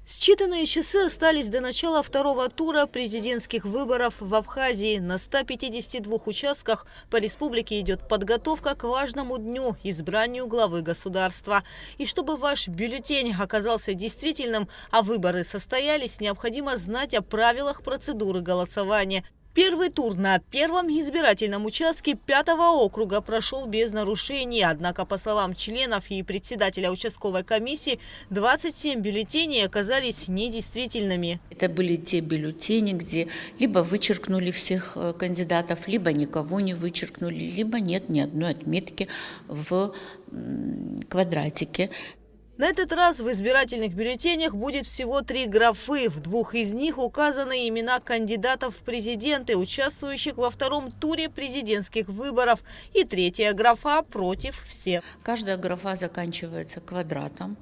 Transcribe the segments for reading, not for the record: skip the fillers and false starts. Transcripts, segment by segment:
Считанные часы остались до начала второго тура президентских выборов в Абхазии. На 152 участках по республике идет подготовка к важному дню – избранию главы государства. И чтобы ваш бюллетень оказался действительным, а выборы состоялись, необходимо знать о правилах процедуры голосования. Первый тур на первом избирательном участке 5-го округа прошел без нарушений. Однако, по словам членов и председателя участковой комиссии, 27 бюллетеней оказались недействительными. Это были те бюллетени, где либо вычеркнули всех кандидатов, либо никого не вычеркнули, либо нет ни одной отметки в квадратике. На этот раз в избирательных бюллетенях будет всего 3 графы. В 2 из них указаны имена кандидатов в президенты, участвующих во втором туре президентских выборов. И 3-я графа «Против всех». Каждая графа заканчивается квадратом.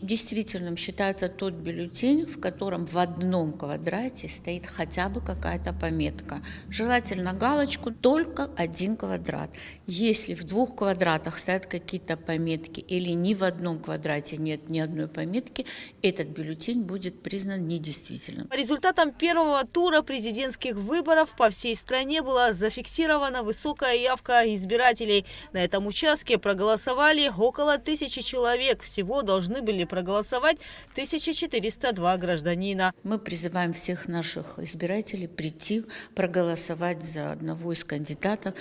Действительным считается тот бюллетень, в котором в одном квадрате стоит хотя бы какая-то пометка. Желательно галочку, только один квадрат. Если в 2 квадратах стоят какие-то пометки или ни в одном квадрате нет ни одной пометки, этот бюллетень будет признан недействительным. По результатам первого тура президентских выборов по всей стране была зафиксирована высокая явка избирателей. На этом участке проголосовали около 1000 человек. Всего должны были проголосовать 1402 гражданина. Мы призываем всех наших избирателей прийти проголосовать за одного из кандидатов.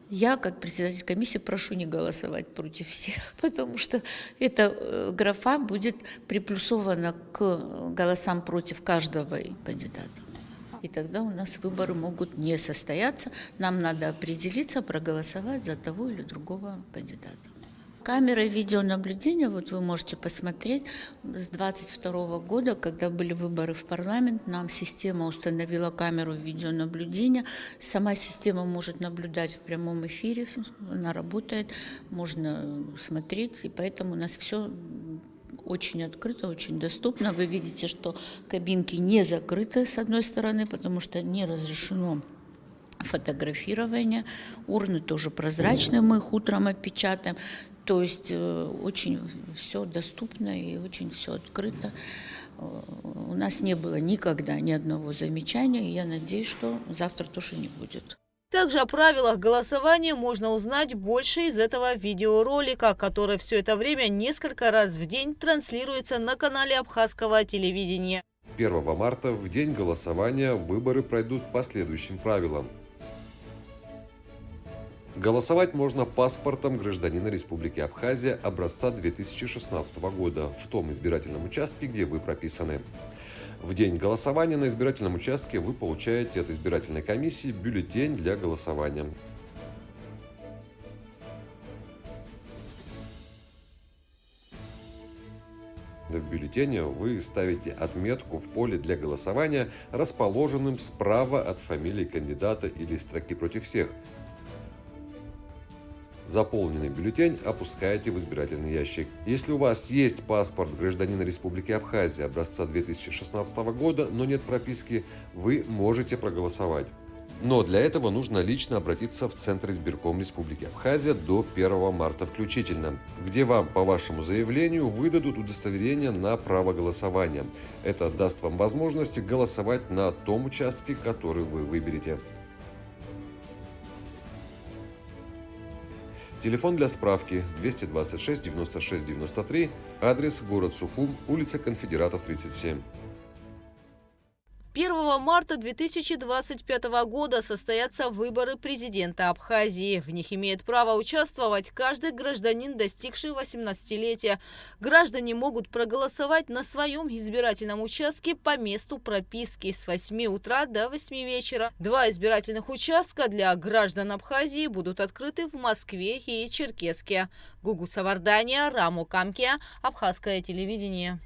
Я, как председатель комиссии, прошу не голосовать против всех, потому что эта графа будет приплюсована к голосам против каждого кандидата. И тогда у нас выборы могут не состояться. Нам надо определиться, проголосовать за того или другого кандидата. Камеры видеонаблюдения, вот вы можете посмотреть, с 2022 года, когда были выборы в парламент, нам система установила камеру видеонаблюдения. Сама система может наблюдать в прямом эфире, она работает, можно смотреть, и поэтому у нас все очень открыто, очень доступно. Вы видите, что кабинки не закрыты с одной стороны, потому что не разрешено фотографирование. Урны тоже прозрачные, мы их утром опечатаем. То есть очень все доступно и очень все открыто. У нас не было никогда ни одного замечания, и я надеюсь, что завтра тоже не будет. Также о правилах голосования можно узнать больше из этого видеоролика, который все это время несколько раз в день транслируется на канале абхазского телевидения. 1 марта, в день голосования, выборы пройдут по следующим правилам. Голосовать можно паспортом гражданина Республики Абхазия образца 2016 года в том избирательном участке, где вы прописаны. В день голосования на избирательном участке вы получаете от избирательной комиссии бюллетень для голосования. В бюллетене вы ставите отметку в поле для голосования, расположенным справа от фамилии кандидата или строки «Против всех». Заполненный бюллетень опускаете в избирательный ящик. Если у вас есть паспорт гражданина Республики Абхазия образца 2016 года, но нет прописки, вы можете проголосовать. Но для этого нужно лично обратиться в Центр избирком Республики Абхазия до 1 марта включительно, где вам по вашему заявлению выдадут удостоверение на право голосования. Это даст вам возможность голосовать на том участке, который вы выберете. Телефон для справки 226 96 93, адрес город Сухум, улица Конфедератов, 37. 1 марта 2025 года состоятся выборы президента Абхазии. В них имеет право участвовать каждый гражданин, достигший 18-летия. Граждане могут проголосовать на своем избирательном участке по месту прописки с 8 утра до 8 вечера. 2 избирательных участка для граждан Абхазии будут открыты в Москве и Черкесске. Гугут Савардания, Раму Камкия, Абхазское телевидение.